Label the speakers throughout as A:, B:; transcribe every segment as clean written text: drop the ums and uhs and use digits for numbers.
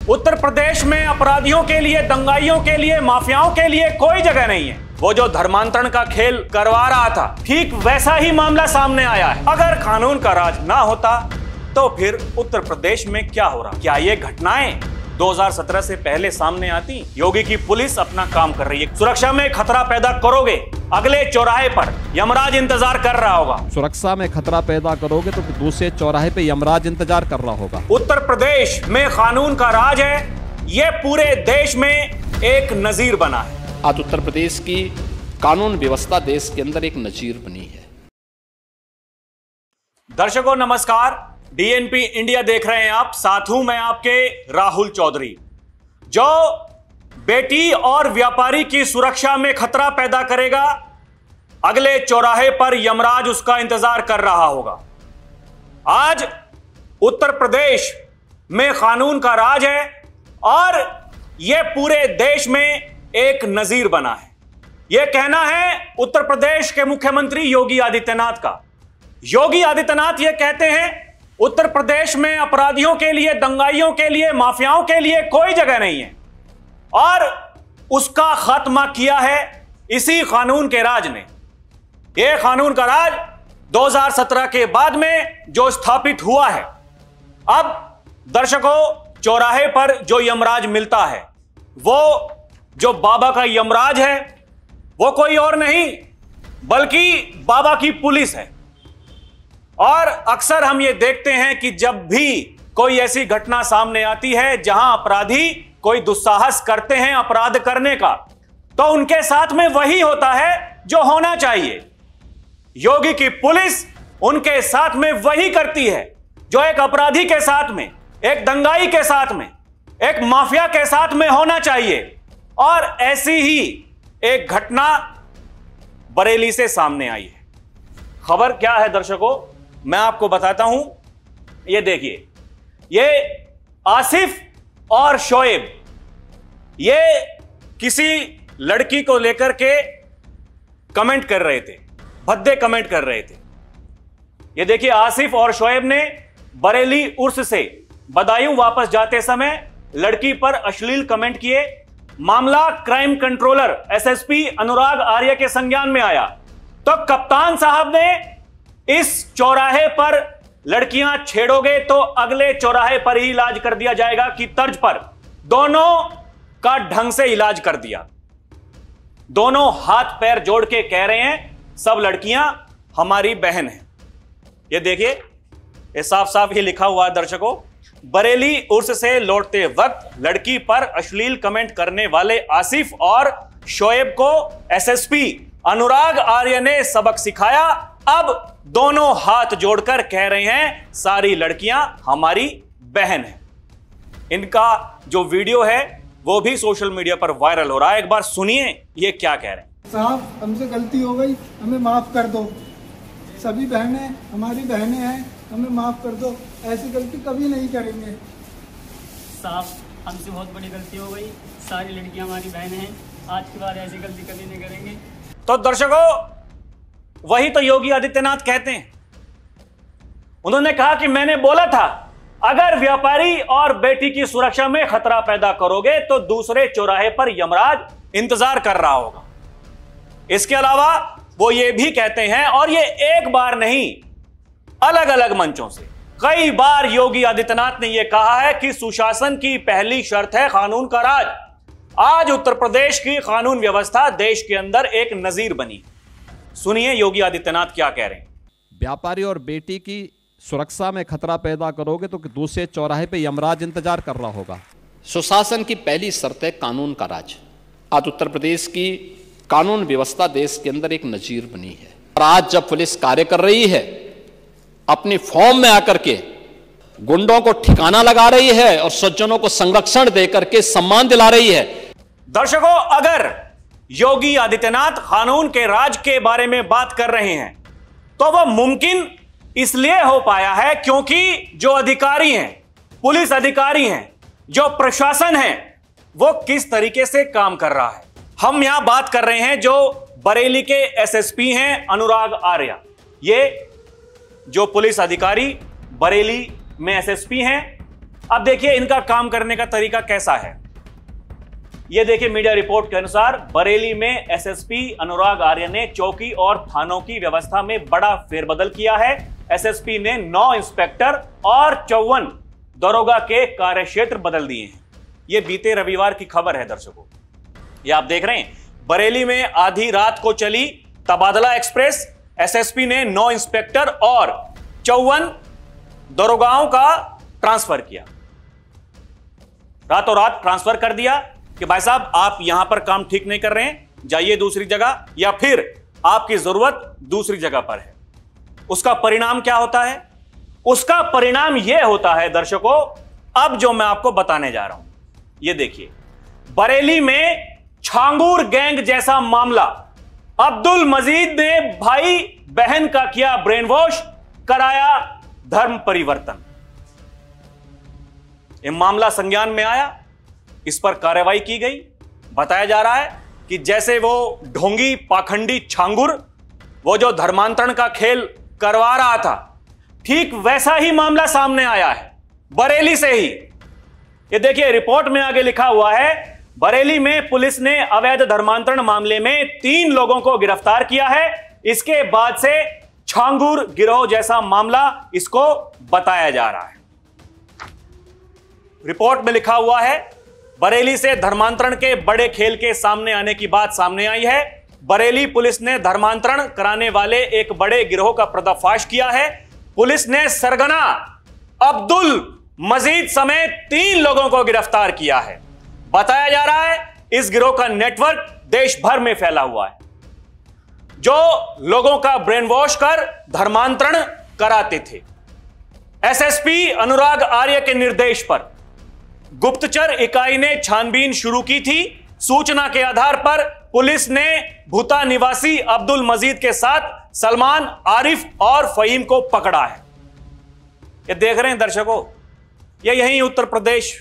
A: उत्तर प्रदेश में अपराधियों के लिए, दंगाइयों के लिए, माफियाओं के लिए कोई जगह नहीं है। वो जो धर्मांतरण का खेल करवा रहा था, ठीक वैसा ही मामला सामने आया है। अगर कानून का राज ना होता तो फिर उत्तर प्रदेश में क्या हो रहा? क्या ये घटनाएं 2017 से पहले सामने आती? योगी की पुलिस अपना काम कर रही है। सुरक्षा में खतरा पैदा करोगे, अगले चौराहे पर यमराज इंतजार कर रहा होगा।
B: सुरक्षा में खतरा पैदा करोगे तो दूसरे चौराहे पे यमराज इंतजार कर रहा होगा।
A: उत्तर प्रदेश में कानून का राज है, ये पूरे देश में एक नजीर बना है।
C: आज उत्तर प्रदेश की कानून व्यवस्था देश के अंदर एक नजीर बनी है।
A: दर्शकों नमस्कार, डीएनपी इंडिया देख रहे हैं आप, साथ हूं मैं आपके राहुल चौधरी। जो बेटी और व्यापारी की सुरक्षा में खतरा पैदा करेगा, अगले चौराहे पर यमराज उसका इंतजार कर रहा होगा। आज उत्तर प्रदेश में कानून का राज है और यह पूरे देश में एक नजीर बना है। यह कहना है उत्तर प्रदेश के मुख्यमंत्री योगी आदित्यनाथ का। योगी आदित्यनाथ यह कहते हैं उत्तर प्रदेश में अपराधियों के लिए, दंगाइयों के लिए, माफियाओं के लिए कोई जगह नहीं है और उसका खात्मा किया है इसी कानून के राज ने। यह कानून का राज 2017 के बाद में जो स्थापित हुआ है। अब दर्शकों, चौराहे पर जो यमराज मिलता है, वो जो बाबा का यमराज है, वो कोई और नहीं बल्कि बाबा की पुलिस है। और अक्सर हम ये देखते हैं कि जब भी कोई ऐसी घटना सामने आती है जहां अपराधी कोई दुस्साहस करते हैं अपराध करने का, तो उनके साथ में वही होता है जो होना चाहिए। योगी की पुलिस उनके साथ में वही करती है जो एक अपराधी के साथ में, एक दंगाई के साथ में, एक माफिया के साथ में होना चाहिए। और ऐसी ही एक घटना बरेली से सामने आई है। खबर क्या है दर्शकों, मैं आपको बताता हूं। ये देखिए, ये आसिफ और शोएब, ये किसी लड़की को लेकर के कमेंट कर रहे थे, भद्दे कमेंट कर रहे थे। ये देखिए, आसिफ और शोएब ने बरेली उर्स से बदायूं वापस जाते समय लड़की पर अश्लील कमेंट किए। मामला crime controller SSP Anurag Arya के संज्ञान में आया तो कप्तान साहब ने इस चौराहे पर लड़कियां छेड़ोगे तो अगले चौराहे पर ही इलाज कर दिया जाएगा की तर्ज पर दोनों का ढंग से इलाज कर दिया। दोनों हाथ पैर जोड़ के कह रहे हैं सब लड़कियां हमारी बहन हैं। ये देखिए, ये साफ साफ ही लिखा हुआ है दर्शकों। बरेली उर्स से लौटते वक्त लड़की पर अश्लील कमेंट करने वाले आसिफ और शोएब को एसएसपी अनुराग आर्य ने सबक सिखाया। अब दोनों हाथ जोड़कर कह रहे हैं सारी लड़कियां हमारी बहन हैं। इनका जो वीडियो है वो भी सोशल मीडिया पर वायरल हो रहा है। एक बार सुनिए ये क्या कह रहे हैं।
D: साहब, हमसे गलती हो गई, हमें माफ कर दो। सभी बहनें हमारी बहनें हैं, हमें माफ कर दो। ऐसी गलती कभी नहीं करेंगे।
E: साहब, हमसे बहुत बड़ी गलती हो गई, सारी लड़कियां हमारी बहनें हैं, आज के बाद ऐसी गलती कभी नहीं करेंगे।
A: तो दर्शकों, वही तो योगी आदित्यनाथ कहते हैं। उन्होंने कहा कि मैंने बोला था अगर व्यापारी और बेटी की सुरक्षा में खतरा पैदा करोगे तो दूसरे चौराहे पर यमराज इंतजार कर रहा होगा। इसके अलावा वो ये भी कहते हैं, और ये एक बार नहीं, अलग अलग मंचों से कई बार योगी आदित्यनाथ ने यह कहा है कि सुशासन की पहली शर्त है कानून का राज। आज उत्तर प्रदेश की कानून व्यवस्था देश के अंदर एक नजीर बनी। सुनिए योगी आदित्यनाथ क्या कह रहे हैं।
B: व्यापारी और बेटी की सुरक्षा में खतरा पैदा करोगे तो दूसरे चौराहे पे यमराज इंतजार कर रहा होगा।
C: सुशासन की पहली शर्त है कानून का राज। आज उत्तर प्रदेश की कानून व्यवस्था देश के अंदर एक नजीर बनी है। और आज जब पुलिस कार्य कर रही है, अपनी फॉर्म में आकर के गुंडों को ठिकाना लगा रही है और सज्जनों को संरक्षण देकर के सम्मान दिला रही है।
A: दर्शकों, अगर योगी आदित्यनाथ कानून के राज के बारे में बात कर रहे हैं तो वह मुमकिन इसलिए हो पाया है क्योंकि जो अधिकारी हैं, पुलिस अधिकारी हैं, जो प्रशासन है, वो किस तरीके से काम कर रहा है। हम यहां बात कर रहे हैं जो बरेली के एसएसपी हैं अनुराग आर्य। ये जो पुलिस अधिकारी बरेली में एसएसपी हैं, अब देखिए इनका काम करने का तरीका कैसा है। यह देखिए मीडिया रिपोर्ट के अनुसार बरेली में एसएसपी अनुराग आर्य ने चौकी और थानों की व्यवस्था में बड़ा फेरबदल किया है। एसएसपी ने 9 इंस्पेक्टर और 54 दरोगा के कार्यक्षेत्र बदल दिए हैं। यह बीते रविवार की खबर है दर्शकों। ये आप देख रहे हैं बरेली में आधी रात को चली तबादला एक्सप्रेस। एसएसपी ने 9 इंस्पेक्टर और 54 दरोगाओं का ट्रांसफर किया, रातों रात ट्रांसफर कर दिया कि भाई साहब आप यहां पर काम ठीक नहीं कर रहे हैं, जाइए दूसरी जगह, या फिर आपकी जरूरत दूसरी जगह पर है। उसका परिणाम क्या होता है? उसका परिणाम यह होता है दर्शकों, अब जो मैं आपको बताने जा रहा हूं। यह देखिए बरेली में छांगूर गैंग जैसा मामला। अब्दुल मजीद ने भाई बहन का किया ब्रेन वॉश, कराया धर्म परिवर्तन। यह मामला संज्ञान में आया, इस पर कार्रवाई की गई। बताया जा रहा है कि जैसे वो ढोंगी पाखंडी छांगुर वो जो धर्मांतरण का खेल करवा रहा था, ठीक वैसा ही मामला सामने आया है बरेली से ही। ये देखिए रिपोर्ट में आगे लिखा हुआ है, बरेली में पुलिस ने अवैध धर्मांतरण मामले में 3 लोगों को गिरफ्तार किया है। इसके बाद से छांगुर गिरोह जैसा मामला इसको बताया जा रहा है। रिपोर्ट में लिखा हुआ है बरेली से धर्मांतरण के बड़े खेल के सामने आने की बात सामने आई है। बरेली पुलिस ने धर्मांतरण कराने वाले एक बड़े गिरोह का पर्दाफाश किया है। पुलिस ने सरगना अब्दुल मजीद समेत 3 लोगों को गिरफ्तार किया है। बताया जा रहा है इस गिरोह का नेटवर्क देश भर में फैला हुआ है, जो लोगों का ब्रेन वॉश कर धर्मांतरण कराते थे। एसएसपी अनुराग आर्य के निर्देश पर गुप्तचर इकाई ने छानबीन शुरू की थी। सूचना के आधार पर पुलिस ने भूता निवासी अब्दुल मजीद के साथ सलमान, आरिफ और फहीम को पकड़ा है। ये देख रहे हैं दर्शकों, ये यही उत्तर प्रदेश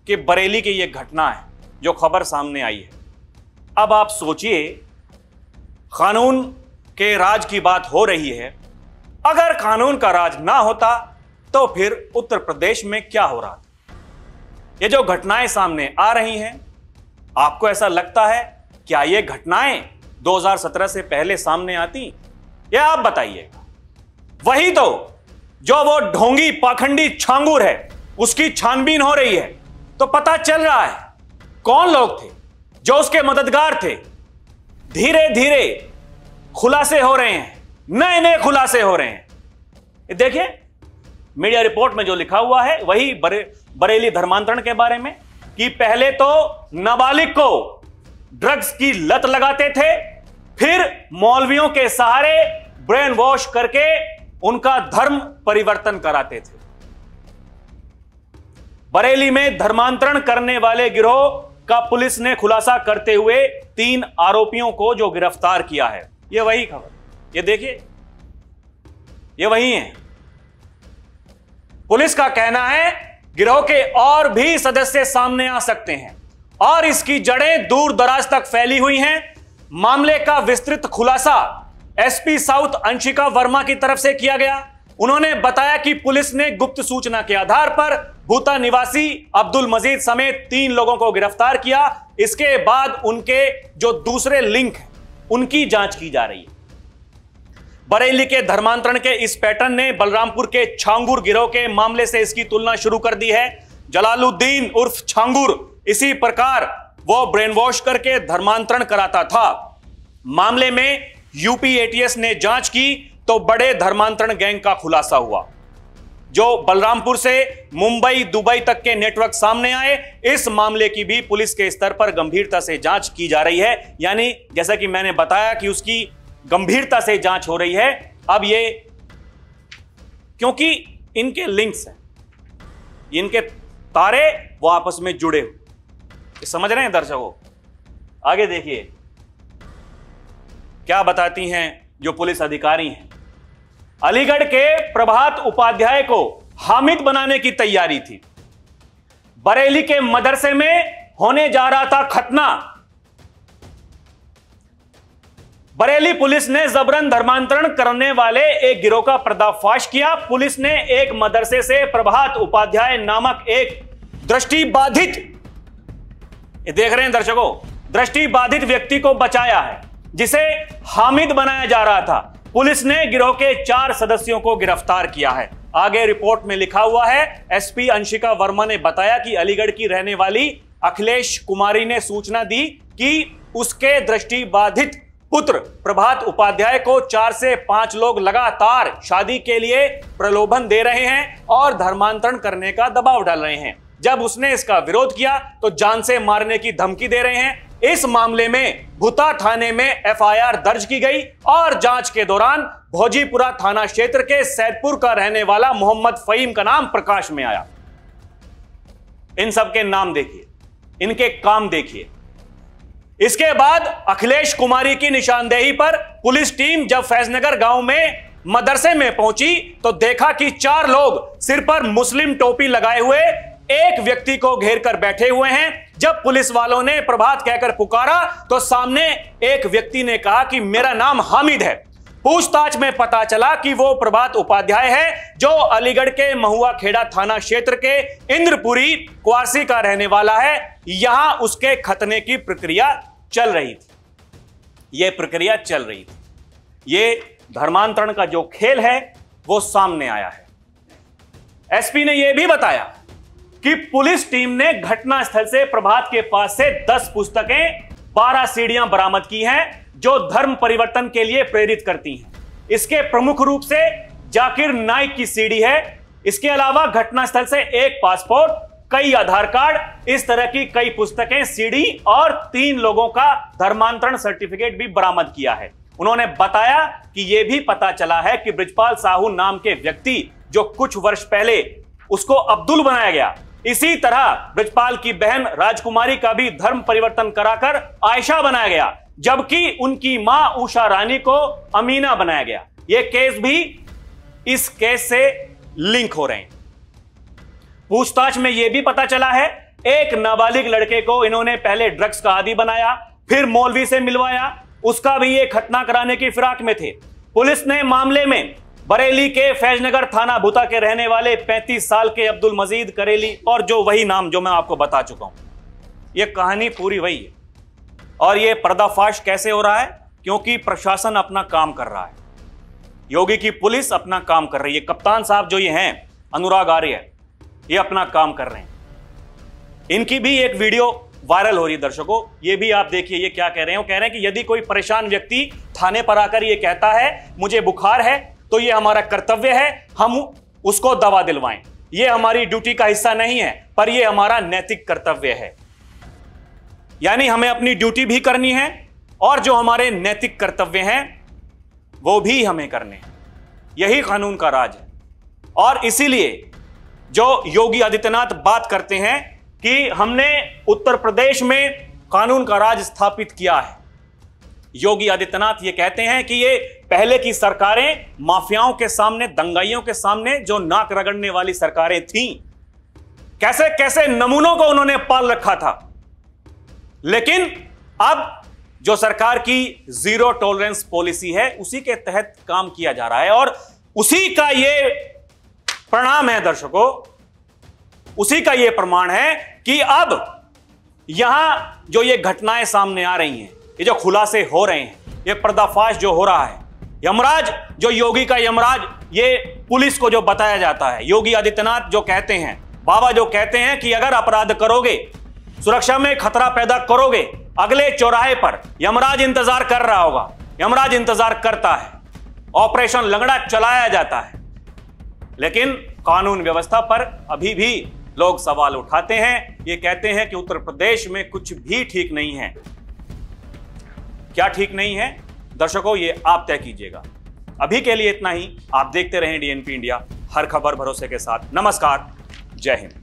A: के बरेली की यह घटना है जो खबर सामने आई है। अब आप सोचिए, कानून के राज की बात हो रही है, अगर कानून का राज ना होता तो फिर उत्तर प्रदेश में क्या हो रहा था? ये जो घटनाएं सामने आ रही हैं, आपको ऐसा लगता है क्या ये घटनाएं 2017 से पहले सामने आती? या आप बताइएगा। वही तो जो वो ढोंगी पाखंडी छांगूर है उसकी छानबीन हो रही है, तो पता चल रहा है कौन लोग थे जो उसके मददगार थे। धीरे धीरे खुलासे हो रहे हैं, नए नए खुलासे हो रहे हैं। देखिए मीडिया रिपोर्ट में जो लिखा हुआ है वही बरेली धर्मांतरण के बारे में, कि पहले तो नाबालिग को ड्रग्स की लत लगाते थे, फिर मौलवियों के सहारे ब्रेन वॉश करके उनका धर्म परिवर्तन कराते थे। बरेली में धर्मांतरण करने वाले गिरोह का पुलिस ने खुलासा करते हुए 3 आरोपियों को जो गिरफ्तार किया है। यह वही खबर, ये देखिए, ये वही है। पुलिस का कहना है गिरोह के और भी सदस्य सामने आ सकते हैं और इसकी जड़ें दूर दराज तक फैली हुई हैं। मामले का विस्तृत खुलासा एसपी साउथ अंशिका वर्मा की तरफ से किया गया। उन्होंने बताया कि पुलिस ने गुप्त सूचना के आधार पर भूता निवासी अब्दुल मजीद समेत 3 लोगों को गिरफ्तार किया। इसके बाद उनके जो दूसरे लिंक हैं उनकी जांच की जा रही है। बरेली के धर्मांतरण के इस पैटर्न ने बलरामपुर के छांगुर गिरोह के मामले से इसकी तुलना शुरू कर दी है। जलालुद्दीन उर्फ छांगुर इसी प्रकार वो ब्रेन वॉश करके धर्मांतरण कराता था। मामले में यूपी एटीएस ने जांच की तो बड़े धर्मांतरण गैंग का खुलासा हुआ, जो बलरामपुर से मुंबई, दुबई तक के नेटवर्क सामने आए। इस मामले की भी पुलिस के स्तर पर गंभीरता से जांच की जा रही है। यानी जैसा कि मैंने बताया कि उसकी गंभीरता से जांच हो रही है। अब ये क्योंकि इनके लिंक्स हैं, इनके तारे वो आपस में जुड़े हुए, समझ रहे हैं दर्शकों। आगे देखिए क्या बताती हैं जो पुलिस अधिकारी हैं। अलीगढ़ के प्रभात उपाध्याय को हामिद बनाने की तैयारी थी। बरेली के मदरसे में होने जा रहा था खतना। बरेली पुलिस ने जबरन धर्मांतरण करने वाले एक गिरोह का पर्दाफाश किया। पुलिस ने एक मदरसे से प्रभात उपाध्याय नामक एक दृष्टिबाधित, ये देख रहे हैं दर्शकों, दृष्टिबाधित व्यक्ति को बचाया है, जिसे हामिद बनाया जा रहा था। पुलिस ने गिरोह के 4 सदस्यों को गिरफ्तार किया है। आगे रिपोर्ट में लिखा हुआ है, एसपी अंशिका वर्मा ने बताया कि अलीगढ़ की रहने वाली अखिलेश कुमारी ने सूचना दी कि उसके दृष्टिबाधित पुत्र प्रभात उपाध्याय को 4 से 5 लोग लगातार शादी के लिए प्रलोभन दे रहे हैं और धर्मांतरण करने का दबाव डाल रहे हैं। जब उसने इसका विरोध किया तो जान से मारने की धमकी दे रहे हैं। इस मामले में भुता थाने में एफआईआर दर्ज की गई और जांच के दौरान भोजीपुरा थाना क्षेत्र के सैदपुर का रहने वाला मोहम्मद फहीम का नाम प्रकाश में आया। इन सबके नाम देखिए, इनके काम देखिए। इसके बाद अखिलेश कुमारी की निशानदेही पर पुलिस टीम जब फैजनगर गांव में मदरसे में पहुंची तो देखा कि 4 लोग सिर पर मुस्लिम टोपी लगाए हुए एक व्यक्ति को घेर कर बैठे हुए हैं। जब पुलिस वालों ने प्रभात कहकर पुकारा तो सामने एक व्यक्ति ने कहा कि मेरा नाम हामिद है। पूछताछ में पता चला कि वो प्रभात उपाध्याय है, जो अलीगढ़ के महुआ खेड़ा थाना क्षेत्र के इंद्रपुरी क्वासी का रहने वाला है। यहां उसके खतने की प्रक्रिया चल रही थी। यह प्रक्रिया चल रही थी। ये धर्मांतरण का जो खेल है वो सामने आया है। एसपी ने यह भी बताया कि पुलिस टीम ने घटनास्थल से प्रभात के पास से 10 पुस्तकें, 12 सीढ़ियां बरामद की हैं जो धर्म परिवर्तन के लिए प्रेरित करती हैं। इसके प्रमुख रूप से जाकिर नाइक की सीढ़ी है। इसके अलावा घटनास्थल से एक पासपोर्ट, कई आधार कार्ड, इस तरह की कई पुस्तकें, सीडी और 3 लोगों का धर्मांतरण सर्टिफिकेट भी बरामद किया है। उन्होंने बताया कि यह भी पता चला है कि ब्रिजपाल साहू नाम के व्यक्ति, जो कुछ वर्ष पहले उसको अब्दुल बनाया गया, इसी तरह ब्रिजपाल की बहन राजकुमारी का भी धर्म परिवर्तन कराकर आयशा बनाया गया, जबकि उनकी मां उषा रानी को अमीना बनाया गया। यह केस भी इस केस से लिंक हो रहे हैं। पूछताछ में यह भी पता चला है, एक नाबालिग लड़के को इन्होंने पहले ड्रग्स का आदी बनाया, फिर मौलवी से मिलवाया, उसका भी ये खतना कराने की फिराक में थे। पुलिस ने मामले में बरेली के फैजनगर थाना भुता के रहने वाले 35 साल के अब्दुल मजीद करेली, और जो वही नाम जो मैं आपको बता चुका हूं, यह कहानी पूरी वही है। और यह पर्दाफाश कैसे हो रहा है? क्योंकि प्रशासन अपना काम कर रहा है, योगी की पुलिस अपना काम कर रही है। कप्तान साहब जो ये हैं, अनुराग आर्य, ये अपना काम कर रहे हैं। इनकी भी एक वीडियो वायरल हो रही है दर्शकों, ये भी आप देखिए ये क्या कह रहे हैं। वो कह रहे हैं कि यदि कोई परेशान व्यक्ति थाने पर आकर ये कहता है मुझे बुखार है, तो ये हमारा कर्तव्य है हम उसको दवा दिलवाएं। ये हमारी ड्यूटी का हिस्सा नहीं है, पर ये हमारा नैतिक कर्तव्य है। यानी हमें अपनी ड्यूटी भी करनी है और जो हमारे नैतिक कर्तव्य हैं वो भी हमें करने हैं। यही कानून का राज है। और इसीलिए जो योगी आदित्यनाथ बात करते हैं कि हमने उत्तर प्रदेश में कानून का राज स्थापित किया है, योगी आदित्यनाथ ये कहते हैं कि ये पहले की सरकारें माफियाओं के सामने, दंगाइयों के सामने जो नाक रगड़ने वाली सरकारें थीं, कैसे कैसे नमूनों को उन्होंने पाल रखा था। लेकिन अब जो सरकार की जीरो टॉलरेंस पॉलिसी है, उसी के तहत काम किया जा रहा है और उसी का ये परिणाम है दर्शकों, उसी का ये प्रमाण है कि अब यहां जो ये घटनाएं सामने आ रही हैं, ये जो खुलासे हो रहे हैं, ये पर्दाफाश जो हो रहा है, यमराज जो योगी का यमराज, ये पुलिस को जो बताया जाता है, योगी आदित्यनाथ जो कहते हैं, बाबा जो कहते हैं कि अगर अपराध करोगे, सुरक्षा में खतरा पैदा करोगे, अगले चौराहे पर यमराज इंतजार कर रहा होगा। यमराज इंतजार करता है, ऑपरेशन लंगड़ा चलाया जाता है। लेकिन कानून व्यवस्था पर अभी भी लोग सवाल उठाते हैं। ये कहते हैं कि उत्तर प्रदेश में कुछ भी ठीक नहीं है। क्या ठीक नहीं है दर्शकों, ये आप तय कीजिएगा। अभी के लिए इतना ही। आप देखते रहें डीएनपी इंडिया, हर खबर भरोसे के साथ। नमस्कार, जय हिंद।